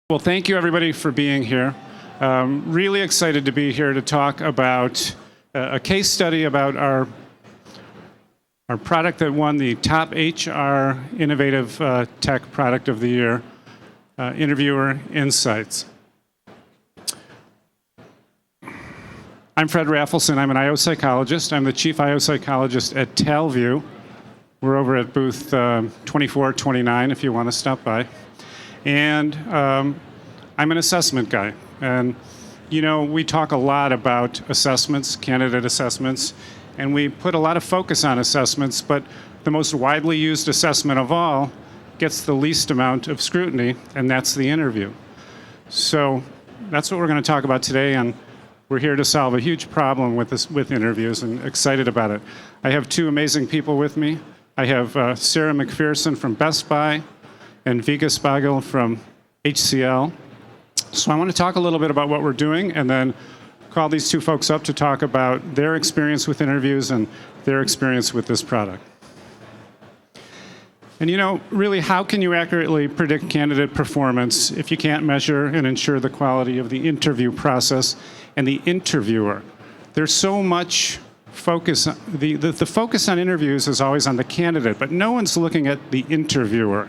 Well, thank you everybody for being here. Really excited to be here to talk about a case study about our product that won the top HR Innovative Tech Product of the Year, Interviewer Insights. I'm Fred Rafelson. I'm an IO psychologist. I'm the chief IO psychologist at Talview. We're over at booth 2429 if you want to stop by. And I'm an assessment guy. And, you know, we talk a lot about assessments, candidate assessments, and we put a lot of focus on assessments, but the most widely used assessment of all gets the least amount of scrutiny, and that's the interview. So that's what we're going to talk about today, and we're here to solve a huge problem with interviews, and excited about it. I have two amazing people with me. I have Sarah McPherson from Best Buy and Vika Spagel from HCL. So I want to talk a little bit about what we're doing and then call these two folks up to talk about their experience with interviews and their experience with this product. And you know, really, how can you accurately predict candidate performance if you can't measure and ensure the quality of the interview process and the interviewer? There's so much focus. The focus on interviews is always on the candidate, but no one's looking at the interviewer.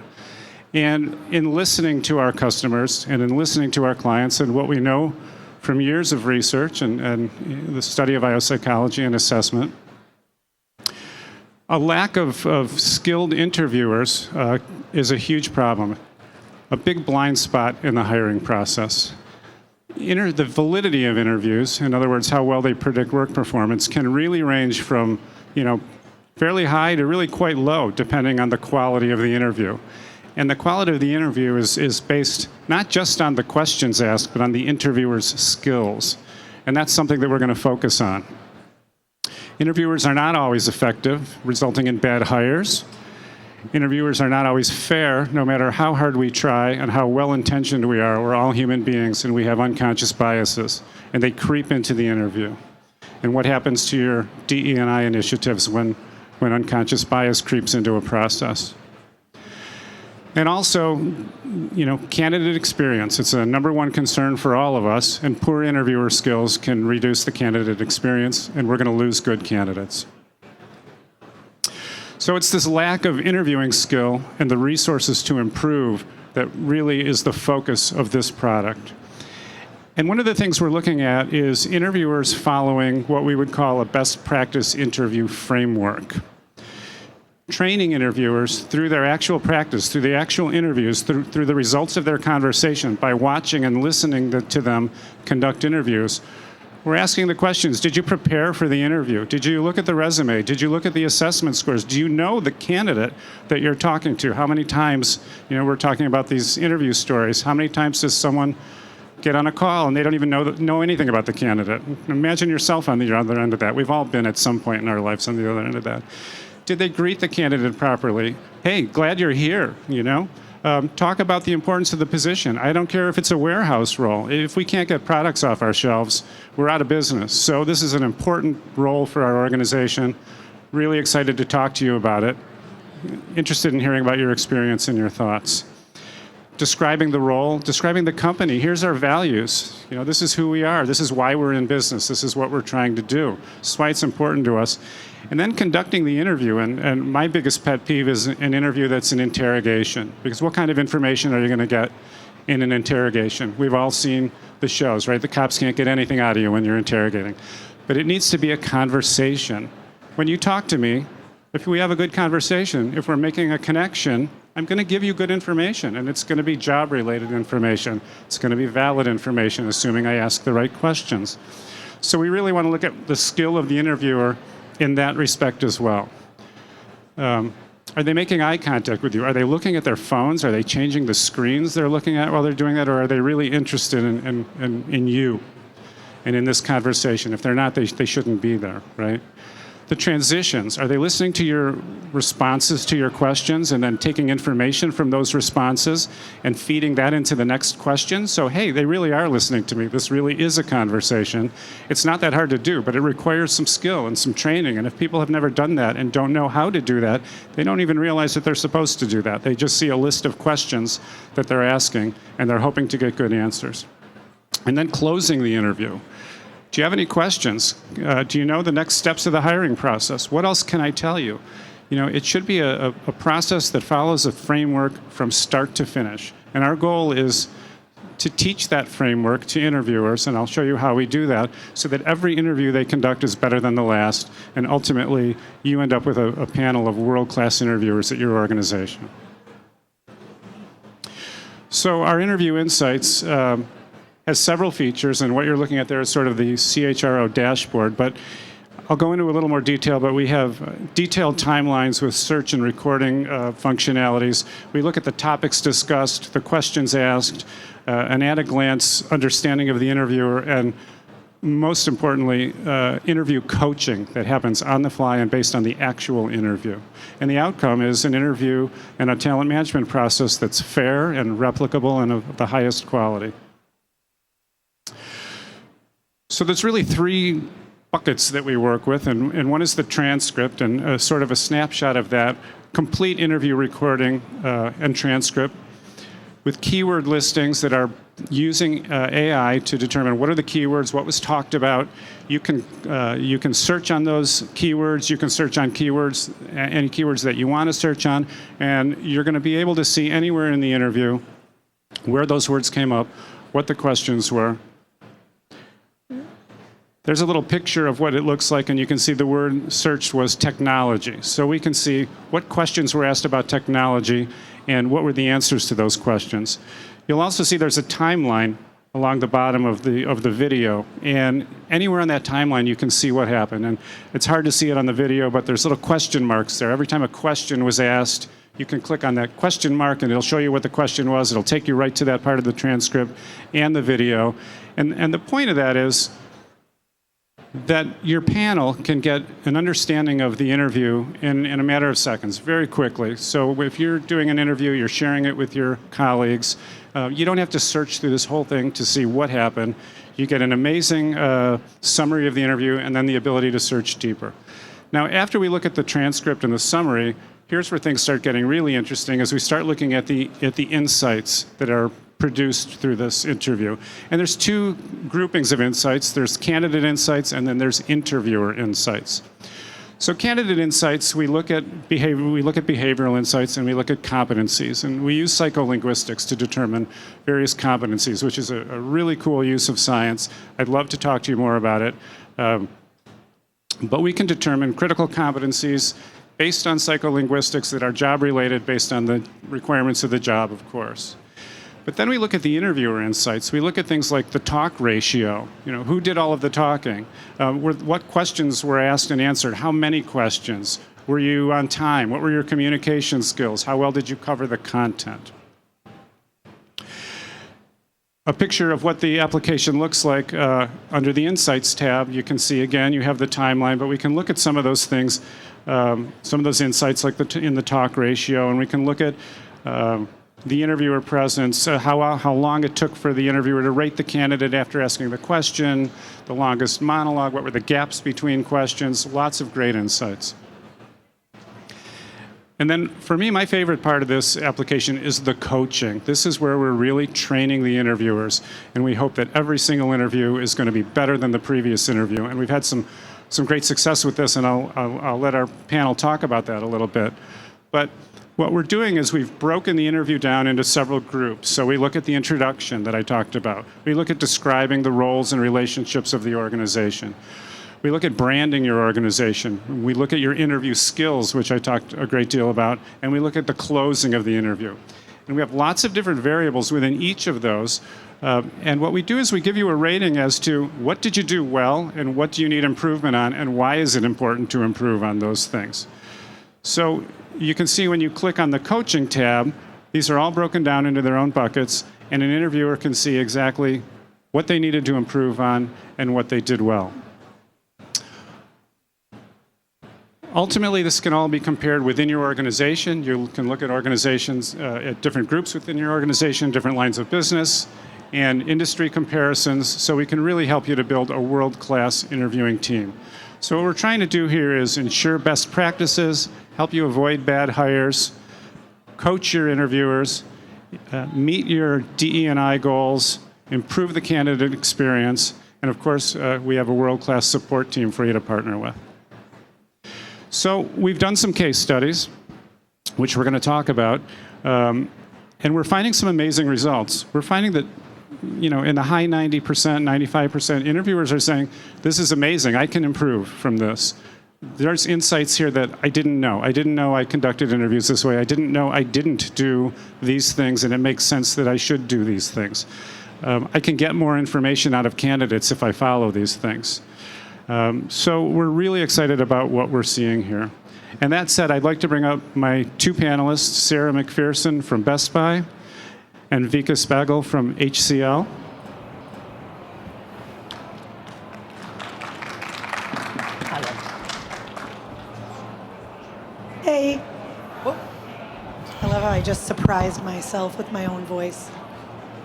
And in listening to our customers and in listening to our clients and what we know from years of research and the study of IO psychology and assessment, a lack of skilled interviewers is a huge problem, a big blind spot in the hiring process. The validity of interviews, in other words, how well they predict work performance, can really range from, fairly high to really quite low, depending on the quality of the interview. And the quality of the interview is based not just on the questions asked, but on the interviewer's skills. And that's something that we're going to focus on. Interviewers are not always effective, resulting in bad hires. Interviewers are not always fair, no matter how hard we try and how well-intentioned we are. We're all human beings, and we have unconscious biases, and they creep into the interview. And what happes to your DE&I initiatives when unconscious bias creeps into a process? And also, candidate experience. It's a number one concern for all of us, and poor interviewer skills can reduce the candidate experience, and we're going to lose good candidates. So it's this lack of interviewing skill and the resources to improve that really is the focus of this product. And one of the things we're looking at is interviewers following what we would call a best practice interview framework. Training interviewers through their actual practice, through the actual interviews, through the results of their conversation, by watching and listening to them conduct interviews. We're asking the questions: did you prepare for the interview? Did you look at the resume? Did you look at the assessment scores? Do you know the candidate that you're talking to? How many times, we're talking about these interview stories. How many times does someone get on a call and they don't even know anything about the candidate? Imagine yourself on the other end of that. We've all been at some point in our lives on the other end of that. Did they greet the candidate properly? Hey, glad you're here, Talk about the importance of the position. I don't care if it's a warehouse role. If we can't get products off our shelves, we're out of business. So this is an important role for our organization. Really excited to talk to you about it. Interested in hearing about your experience and your thoughts. Describing the role, describing the company. Here's our values. This is who we are. This is why we're in business. This is what we're trying to do. This is why it's important to us. And then conducting the interview. And my biggest pet peeve is an interview that's an interrogation. Because what kind of information are you going to get in an interrogation? We've all seen the shows, right? The cops can't get anything out of you when you're interrogating. But it needs to be a conversation. When you talk to me, if we have a good conversation, if we're making a connection, I'm going to give you good information, and it's going to be job-related information. It's going to be valid information, assuming I ask the right questions. So we really want to look at the skill of the interviewer in that respect as well. Are they making eye contact with you? Are they looking at their phones? Are they changing the screens they're looking at while they're doing that? Or are they really interested in you and in this conversation? If they're not, they shouldn't be there, right? The transitions, are they listening to your responses to your questions and then taking information from those responses and feeding that into the next question? So, hey, they really are listening to me. This really is a conversation. It's not that hard to do, but it requires some skill and some training. And if people have never done that and don't know how to do that, they don't even realize that they're supposed to do that. They just see a list of questions that they're asking, and they're hoping to get good answers. And then closing the interview. Do you have any questions? Do you know the next steps of the hiring process? What else can I tell you? It should be a process that follows a framework from start to finish. And our goal is to teach that framework to interviewers, and I'll show you how we do that, so that every interview they conduct is better than the last, and ultimately you end up with a panel of world-class interviewers at your organization. So our Interview Insights has several features, and what you're looking at there is sort of the CHRO dashboard, but I'll go into a little more detail, but we have detailed timelines with search and recording functionalities. We look at the topics discussed, the questions asked, an at-a-glance understanding of the interviewer, and most importantly, interview coaching that happens on the fly and based on the actual interview. And the outcome is an interview and a talent management process that's fair and replicable and of the highest quality. So there's really three buckets that we work with, and one is the transcript, and sort of a snapshot of that, complete interview recording and transcript with keyword listings that are using AI to determine what are the keywords, what was talked about. You can search on those keywords, you can search on keywords, any keywords that you want to search on, and you're going to be able to see anywhere in the interview where those words came up, what the questions were. There's a little picture of what it looks like, and you can see the word searched was technology. So we can see what questions were asked about technology and what were the answers to those questions. You'll also see there's a timeline along the bottom of the video, and anywhere on that timeline you can see what happened. And it's hard to see it on the video, but there's little question marks there. Every time a question was asked, you can click on that question mark and it'll show you what the question was. It'll take you right to that part of the transcript and the video. And the point of that is that your panel can get an understanding of the interview in a matter of seconds, very quickly. So if you're doing an interview, you're sharing it with your colleagues, you don't have to search through this whole thing to see what happened. You get an amazing summary of the interview and then the ability to search deeper. Now, after we look at the transcript and the summary, here's where things start getting really interesting as we start looking at the insights that are produced through this interview. And there's two groupings of insights. There's candidate insights, and then there's interviewer insights. So candidate insights, we look at behavioral insights, and we look at competencies. And we use psycholinguistics to determine various competencies, which is a really cool use of science. I'd love to talk to you more about it. But we can determine critical competencies based on psycholinguistics that are job-related, based on the requirements of the job, of course. But then we look at the interviewer insights. We look at things like the talk ratio. Who did all of the talking? What questions were asked and answered? How many questions? Were you on time? What were your communication skills? How well did you cover the content? A picture of what the application looks like under the Insights tab. You can see, again, you have the timeline, but we can look at some of those things, some of those insights like in the talk ratio, and we can look at the interviewer presence, how long it took for the interviewer to rate the candidate after asking the question, the longest monologue, what were the gaps between questions, lots of great insights. And then for me, my favorite part of this application is the coaching. This is where we're really training the interviewers, and we hope that every single interview is going to be better than the previous interview. And we've had some great success with this, and I'll let our panel talk about that a little bit. But what we're doing is we've broken the interview down into several groups. So we look at the introduction that I talked about. We look at describing the roles and relationships of the organization. We look at branding your organization. We look at your interview skills, which I talked a great deal about, and we look at the closing of the interview. And we have lots of different variables within each of those. And what we do is we give you a rating as to what did you do well and what do you need improvement on and why is it important to improve on those things. So you can see when you click on the coaching tab, these are all broken down into their own buckets, and an interviewer can see exactly what they needed to improve on and what they did well. Ultimately, this can all be compared within your organization. You can look at organizations, at different groups within your organization, different lines of business, and industry comparisons, so we can really help you to build a world-class interviewing team. So what we're trying to do here is ensure best practices, help you avoid bad hires, coach your interviewers, meet your DE&I goals, improve the candidate experience, and of course, we have a world-class support team for you to partner with. So we've done some case studies, which we're going to talk about, and we're finding some amazing results. We're finding that, in the high 90%, 95%, interviewers are saying, this is amazing, I can improve from this. There's insights here that I didn't know. I didn't know I conducted interviews this way. I didn't know I didn't do these things, and it makes sense that I should do these things. I can get more information out of candidates if I follow these things. So we're really excited about what we're seeing here. And that said, I'd like to bring up my two panelists, Sarah McPherson from Best Buy and Vika Spagel from HCL. Hey. I love how I just surprised myself with my own voice.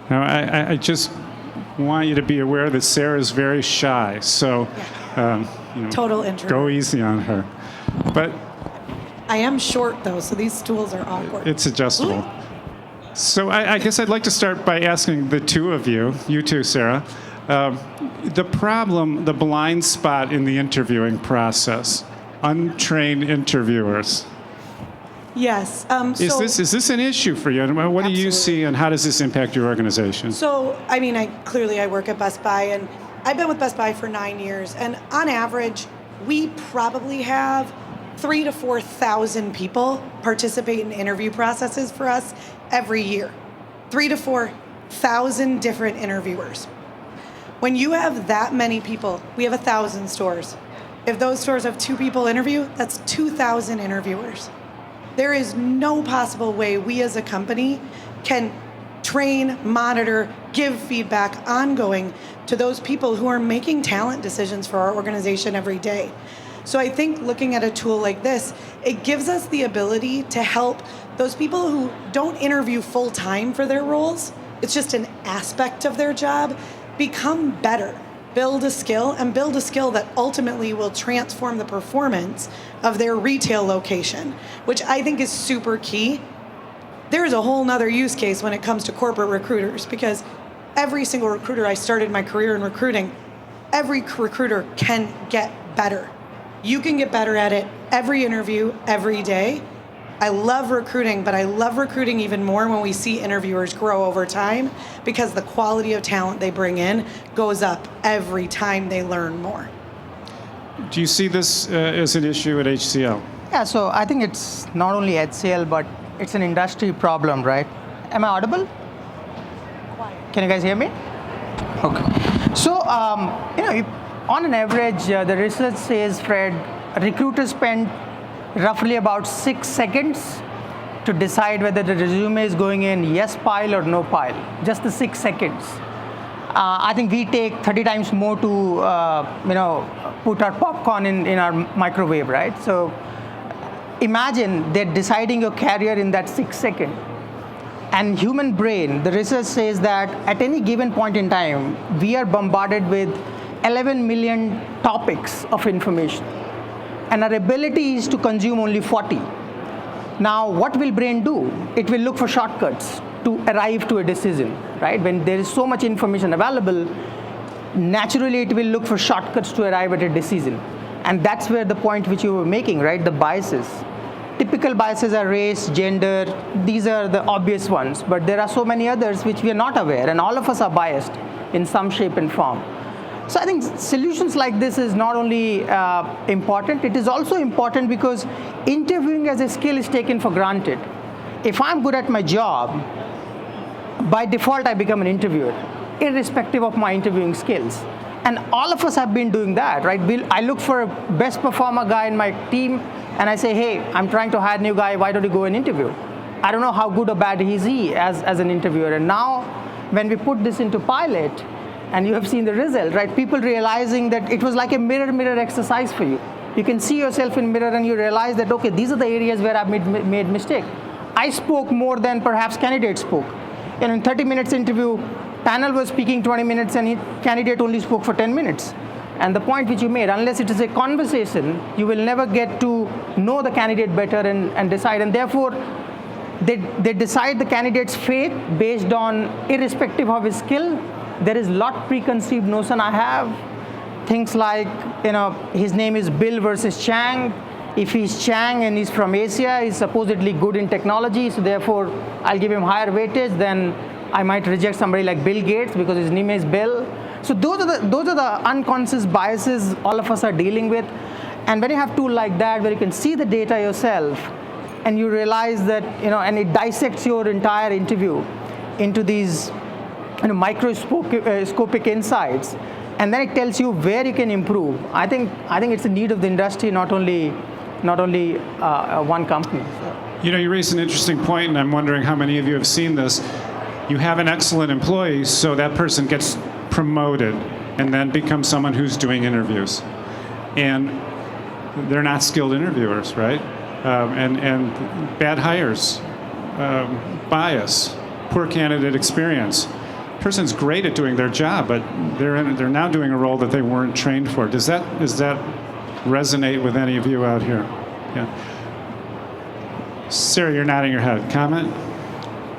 Now, I just want you to be aware that Sarah is very shy, so Total introvert. go easy on her. But I am short, though, so these stools are awkward. it's adjustable. So I guess I'd like to start by asking the two of you, you too, Sarah, the problem, the blind spot in the interviewing process, untrained interviewers. Yes. Is this an issue for you? What do you see, and how does this impact your organization? So, I work at Best Buy, and I've been with Best Buy for 9 years, and on average, we probably have 3,000 to 4,000 people participate in interview processes for us every year. 3,000 to 4,000 different interviewers. When you have that many people, we have 1,000 stores. If those stores have 2 people interview, that's 2,000 interviewers. There is no possible way we as a company can train, monitor, give feedback ongoing to those people who are making talent decisions for our organization every day. So I think looking at a tool like this, it gives us the ability to help those people who don't interview full time for their roles, it's just an aspect of their job, become better. Build a skill that ultimately will transform the performance of their retail location, which I think is super key. There's a whole nother use case when it comes to corporate recruiters, because every single recruiter I started my career in recruiting, every recruiter can get better. You can get better at it every interview, every day. I love recruiting, but I love recruiting even more when we see interviewers grow over time, because the quality of talent they bring in goes up every time they learn more. Do you see this as an issue at HCL? Yeah, so I think it's not only HCL, but it's an industry problem, right? Am I audible? Can you guys hear me? Okay. So, on an average, the research says, Fred, recruiters spend roughly about 6 seconds to decide whether the resume is going in yes pile or no pile. Just the 6 seconds. I think we take 30 times more to, put our popcorn in our microwave, right? So imagine they're deciding your career in that 6 seconds. And human brain, the research says that at any given point in time, we are bombarded with 11 million topics of information. And our ability is to consume only 40. Now, what will brain do? It will look for shortcuts to arrive to a decision, right? When there is so much information available, naturally it will look for shortcuts to arrive at a decision. And that's where the point which you were making, right? The biases. Typical biases are race, gender, these are the obvious ones, but there are so many others which we are not aware, and all of us are biased in some shape and form. So I think solutions like this is not only important, it is also important because interviewing as a skill is taken for granted. If I'm good at my job, by default I become an interviewer, irrespective of my interviewing skills. And all of us have been doing that, right? I look for a best performer guy in my team, and I say, hey, I'm trying to hire a new guy, why don't you go and interview? I don't know how good or bad is he as an interviewer. And now, when we put this into pilot, and you have seen the result, right? People realizing that it was like a mirror exercise for you. You can see yourself in mirror and you realize that, okay, these are the areas where I've made mistake. I spoke more than perhaps candidate spoke. In 30 minutes interview, panel was speaking 20 minutes and candidate only spoke for 10 minutes. And the point which you made, unless it is a conversation, you will never get to know the candidate better and decide. And therefore, they decide the candidate's fate based on irrespective of his skill. There is lot preconceived notion I have. Things like, his name is Bill versus Chang. If he's Chang and he's from Asia, he's supposedly good in technology, so therefore I'll give him higher weightage than I might reject somebody like Bill Gates because his name is Bill. So those are the unconscious biases all of us are dealing with. And when you have a tool like that where you can see the data yourself and you realize that, and it dissects your entire interview into these microscopic insights, and then it tells you where you can improve. I think it's a need of the industry, not only one company. You raised an interesting point, and I'm wondering how many of you have seen this. You have an excellent employee, so that person gets promoted and then becomes someone who's doing interviews. And they're not skilled interviewers, right? And bad hires, bias, poor candidate experience. Person's great at doing their job, but they're now doing a role that they weren't trained for. Does that resonate with any of you out here? Yeah. Sarah, you're nodding your head. Comment?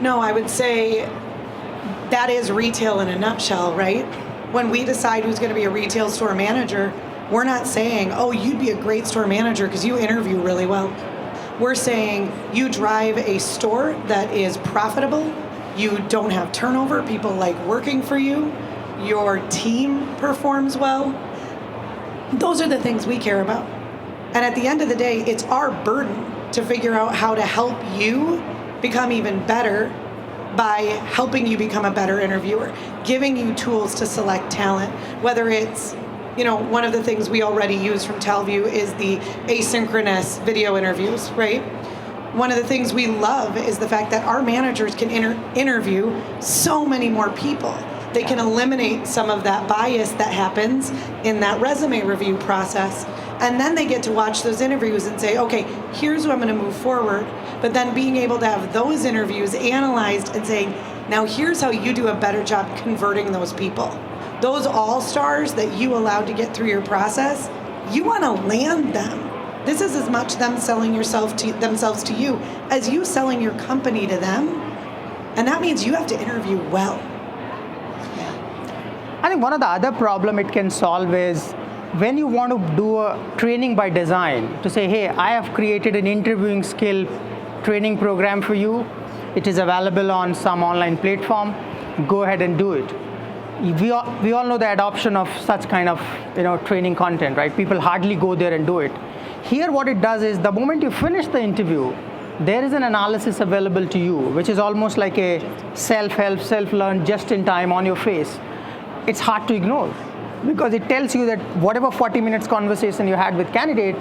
No, I would say that is retail in a nutshell, right? When we decide who's going to be a retail store manager, we're not saying, oh, you'd be a great store manager because you interview really well. We're saying you drive a store that is profitable, you don't have turnover, people like working for you, your team performs well. Those are the things we care about. And at the end of the day, it's our burden to figure out how to help you become even better by helping you become a better interviewer, giving you tools to select talent, whether it's, one of the things we already use from TalView is the asynchronous video interviews, right? One of the things we love is the fact that our managers can interview so many more people. They can eliminate some of that bias that happens in that resume review process. And then they get to watch those interviews and say, okay, here's who I'm going to move forward. But then being able to have those interviews analyzed and saying, now here's how you do a better job converting those people. Those all-stars that you allowed to get through your process, you want to land them. This is as much them selling themselves to you as you selling your company to them. And that means you have to interview well. I think one of the other problem it can solve is when you want to do a training by design, to say, hey, I have created an interviewing skill training program for you. It is available on some online platform. Go ahead and do it. We all know the adoption of such kind of training content, right? People hardly go there and do it. Here what it does is the moment you finish the interview, there is an analysis available to you, which is almost like a self-help, self-learn, just in time on your face. It's hard to ignore because it tells you that whatever 40 minutes conversation you had with candidate,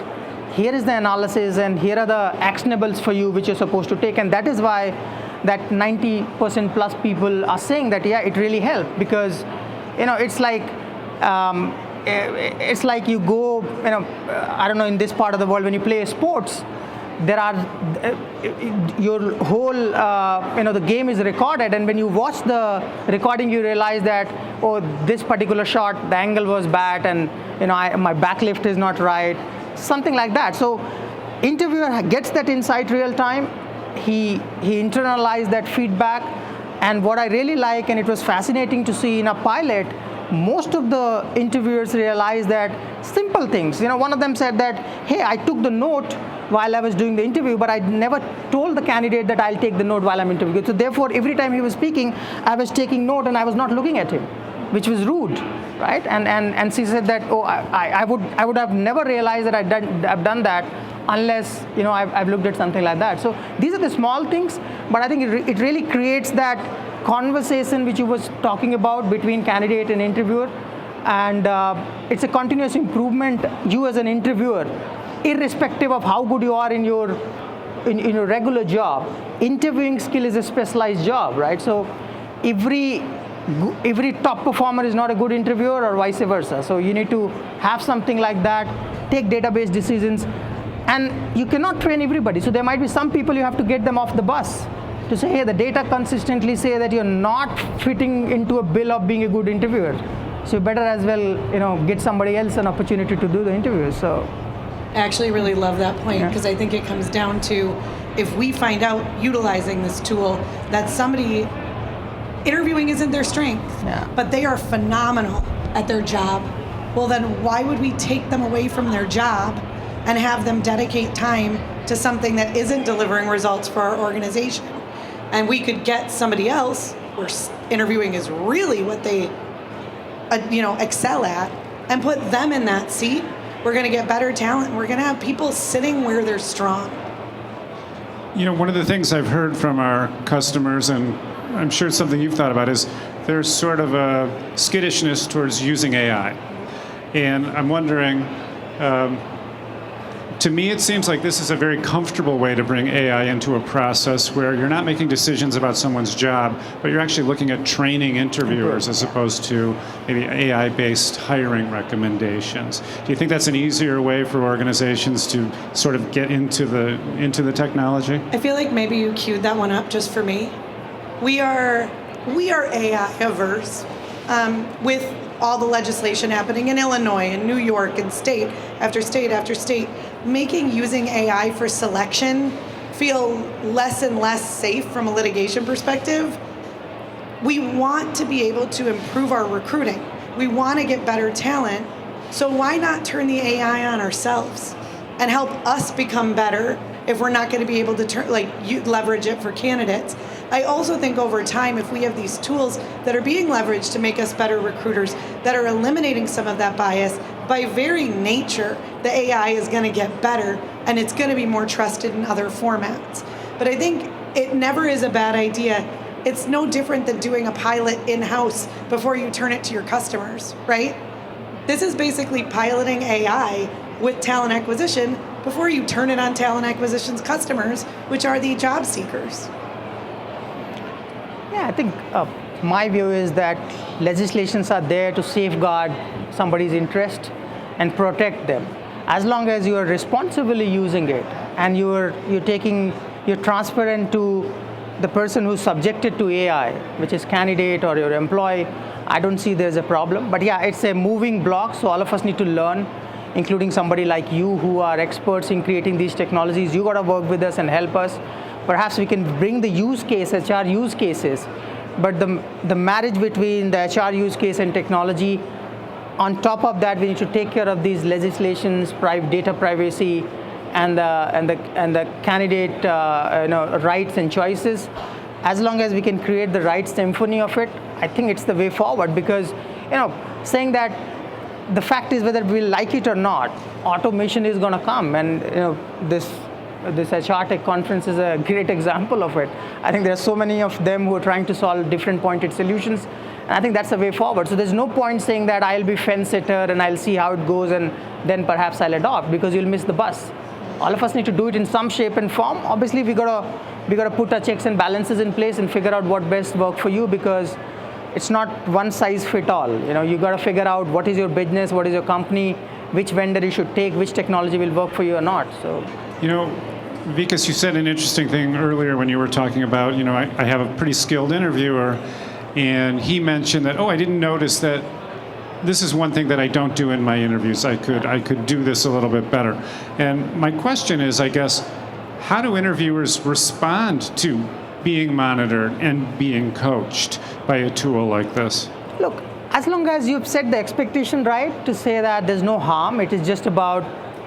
here is the analysis and here are the actionables for you which you're supposed to take. And that is why that 90% plus people are saying that, yeah, it really helped because, it's like you go, I don't know, in this part of the world, when you play sports, there are, your whole, the game is recorded, and when you watch the recording, you realize that, oh, this particular shot, the angle was bad, and, my back lift is not right, something like that. So, interviewer gets that insight real time, he internalized that feedback, and what I really like, and it was fascinating to see in a pilot, most of the interviewers realized that simple things. One of them said that, hey, I took the note while I was doing the interview, but I never told the candidate that I'll take the note while I'm interviewing. So therefore, every time he was speaking, I was taking note and I was not looking at him, which was rude, right? And she said that, oh, I would have never realized that I've done that unless I've looked at something like that. So these are the small things, but I think it really creates that conversation which you was talking about between candidate and interviewer, and it's a continuous improvement. You as an interviewer, irrespective of how good you are in your regular job, interviewing skill is a specialized job, right? So every top performer is not a good interviewer or vice versa. So you need to have something like that, take database decisions. And you cannot train everybody. So there might be some people you have to get them off the bus to say, hey, the data consistently say that you're not fitting into a bill of being a good interviewer. So you better as well, get somebody else an opportunity to do the interview. So I actually really love that point Yeah. because I think it comes down to if we find out utilizing this tool that somebody interviewing isn't their strength, Yeah. but they are phenomenal at their job, well then why would we take them away from their job and have them dedicate time to something that isn't delivering results for our organization? And we could get somebody else where interviewing is really what they excel at and put them in that seat. We're going to get better talent. We're going to have people sitting where they're strong. One of the things I've heard from our customers, and I'm sure it's something you've thought about, is there's sort of a skittishness towards using AI. And I'm wondering, to me, it seems like this is a very comfortable way to bring AI into a process where you're not making decisions about someone's job, but you're actually looking at training interviewers as opposed to maybe AI-based hiring recommendations. Do you think that's an easier way for organizations to sort of get into the technology? I feel like maybe you queued that one up just for me. We are AI averse with all the legislation happening in Illinois and New York and state after state after state, making using AI for selection feel less and less safe from a litigation perspective. We want to be able to improve our recruiting. We want to get better talent. So why not turn the AI on ourselves and help us become better if we're not going to be able to leverage it for candidates? I also think over time, if we have these tools that are being leveraged to make us better recruiters, that are eliminating some of that bias, by very nature, the AI is going to get better and it's going to be more trusted in other formats. But I think it never is a bad idea. It's no different than doing a pilot in-house before you turn it to your customers, right? This is basically piloting AI with talent acquisition before you turn it on talent acquisition's customers, which are the job seekers. Yeah, I think my view is that legislations are there to safeguard somebody's interest and protect them. As long as you are responsibly using it and you're transparent to the person who's subjected to AI, which is candidate or your employee, I don't see there's a problem. But yeah, it's a moving block, so all of us need to learn, including somebody like you who are experts in creating these technologies. You got to work with us and help us. Perhaps we can bring the use case, HR use cases, but the marriage between the HR use case and technology, on top of that, we need to take care of these legislations, data privacy, and the candidate rights and choices. As long as we can create the right symphony of it, I think it's the way forward. Because saying that the fact is whether we like it or not, automation is going to come, and this HR Tech conference is a great example of it. I think there are so many of them who are trying to solve different pointed solutions, and I think that's the way forward. So there's no point saying that I'll be fence sitter and I'll see how it goes and then perhaps I'll adopt, because you'll miss the bus. All of us need to do it in some shape and form. Obviously, we gotta put our checks and balances in place and figure out what best work for you, because it's not one size fit all. You got to figure out what is your business, what is your company, which vendor you should take, which technology will work for you or not. So, Vikas, you said an interesting thing earlier when you were talking about, I have a pretty skilled interviewer, and he mentioned that, I didn't notice that this is one thing that I don't do in my interviews. I could do this a little bit better. And my question is, I guess, how do interviewers respond to being monitored and being coached by a tool like this? Look, as long as you've set the expectation right to say that there's no harm, it is just about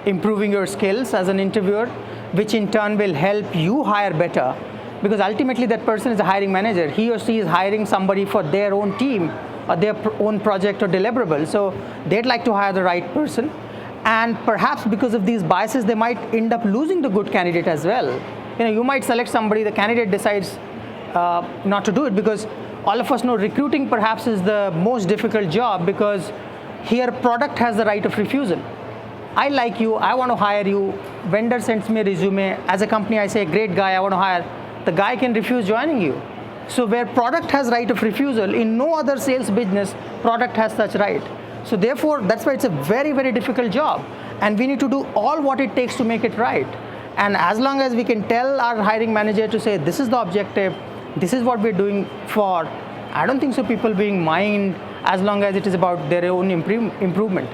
improving your skills as an interviewer, which in turn will help you hire better. Because ultimately that person is a hiring manager. He or she is hiring somebody for their own team or their own project or deliverable. So they'd like to hire the right person. And perhaps because of these biases, they might end up losing the good candidate as well. You might select somebody, the candidate decides not to do it, because all of us know recruiting perhaps is the most difficult job, because here product has the right of refusal. I like you, I want to hire you, vendor sends me a resume, as a company I say, great guy, I want to hire, the guy can refuse joining you. So where product has right of refusal, in no other sales business, product has such right. So therefore, that's why it's a very, very difficult job. And we need to do all what it takes to make it right. And as long as we can tell our hiring manager to say, this is the objective, this is what we're doing for, I don't think so people being mind as long as it is about their own improvement.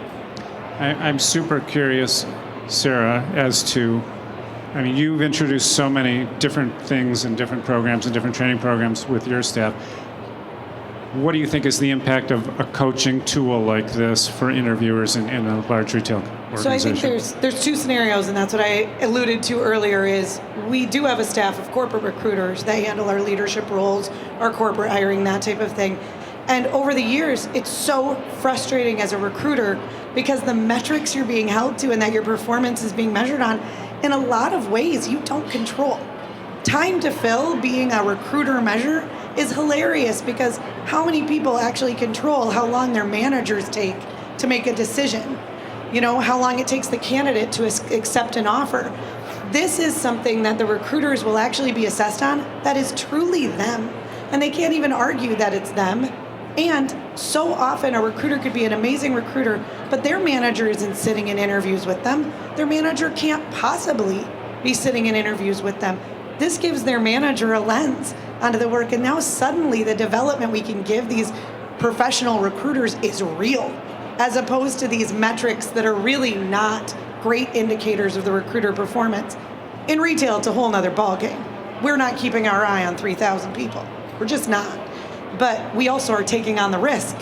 I'm super curious, Sarah, as to, I mean, you've introduced so many different things and different programs and different training programs with your staff. What do you think is the impact of a coaching tool like this for interviewers in a large retail organization? So I think there's two scenarios, and that's what I alluded to earlier, is we do have a staff of corporate recruiters that handle our leadership roles, our corporate hiring, that type of thing. And over the years, it's so frustrating as a recruiter because the metrics you're being held to and that your performance is being measured on, in a lot of ways, you don't control. Time to fill being a recruiter measure is hilarious because how many people actually control how long their managers take to make a decision? You know, how long it takes the candidate to accept an offer. This is something that the recruiters will actually be assessed on that is truly them. And they can't even argue that it's them. And so often a recruiter could be an amazing recruiter, but their manager isn't sitting in interviews with them. Their manager can't possibly be sitting in interviews with them. This gives their manager a lens onto the work, and now suddenly the development we can give these professional recruiters is real, as opposed to these metrics that are really not great indicators of the recruiter performance. In retail, it's a whole nother ballgame. We're not keeping our eye on 3,000 people. We're just not. But we also are taking on the risk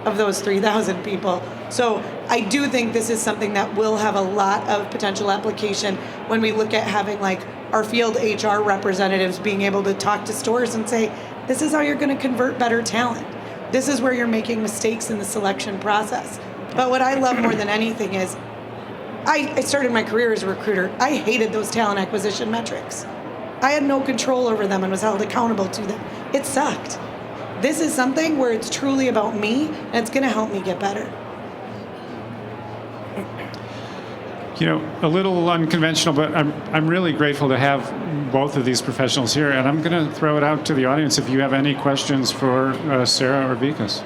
of those 3,000 people. So I do think this is something that will have a lot of potential application when we look at having like our field HR representatives being able to talk to stores and say, this is how you're going to convert better talent. This is where you're making mistakes in the selection process. But what I love more than anything is, I started my career as a recruiter. I hated those talent acquisition metrics. I had no control over them and was held accountable to them. It sucked. This is something where it's truly about me, and it's going to help me get better. You know, a little unconventional, but I'm really grateful to have both of these professionals here, and I'm going to throw it out to the audience if you have any questions for Sarah or Vikas.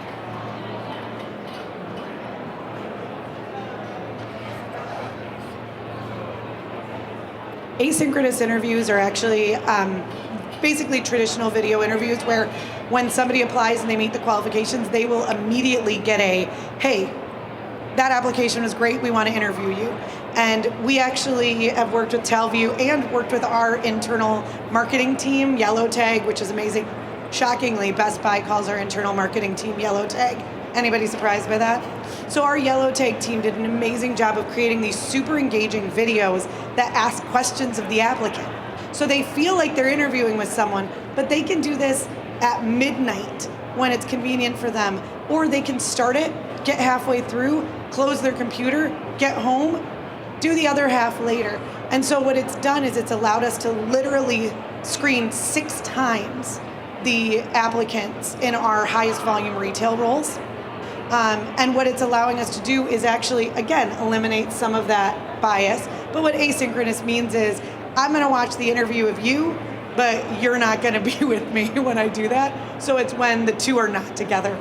Asynchronous interviews are actually basically traditional video interviews where when somebody applies and they meet the qualifications, they will immediately get a, hey, that application was great, we want to interview you. And we actually have worked with Talview and worked with our internal marketing team, Yellow Tag, which is amazing. Shockingly, Best Buy calls our internal marketing team Yellow Tag. Anybody surprised by that? So our Yellow Tag team did an amazing job of creating these super engaging videos that ask questions of the applicant. So they feel like they're interviewing with someone, but they can do this at midnight when it's convenient for them. Or they can start it, get halfway through, close their computer, get home, do the other half later. And so what it's done is it's allowed us to literally screen 6 times the applicants in our highest volume retail roles. And what it's allowing us to do is actually, again, eliminate some of that bias. But what asynchronous means is I'm going to watch the interview of you, but you're not going to be with me when I do that. So it's when the two are not together.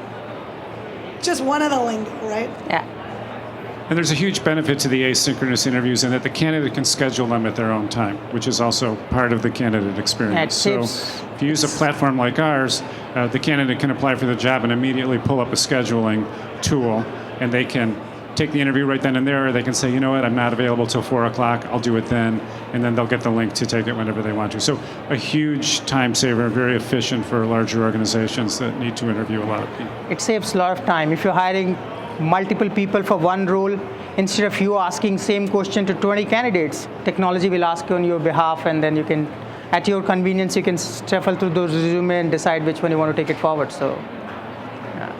Just one of the lingo, right? Yeah. And there's a huge benefit to the asynchronous interviews in that the candidate can schedule them at their own time, which is also part of the candidate experience. So if you use a platform like ours, the candidate can apply for the job and immediately pull up a scheduling tool, and they can take the interview right then and there, or they can say, you know what, I'm not available till 4 o'clock, I'll do it then, and then they'll get the link to take it whenever they want to. So a huge time saver, very efficient for larger organizations that need to interview a lot of people. It saves a lot of time. If you're hiring multiple people for one role, instead of you asking same question to 20 candidates, technology will ask you on your behalf, and then you can, at your convenience, you can shuffle through those resume and decide which one you want to take it forward. So, yeah.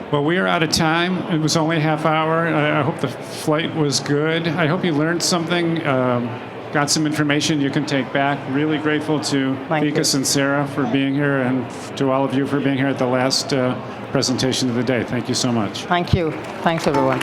Well, we are out of time. It was only a half hour. I hope the flight was good. I hope you learned something, got some information you can take back. Really grateful to Vikas and Sarah for being here, and to all of you for being here at the last presentation of the day. Thank you so much. Thank you. Thanks, everyone.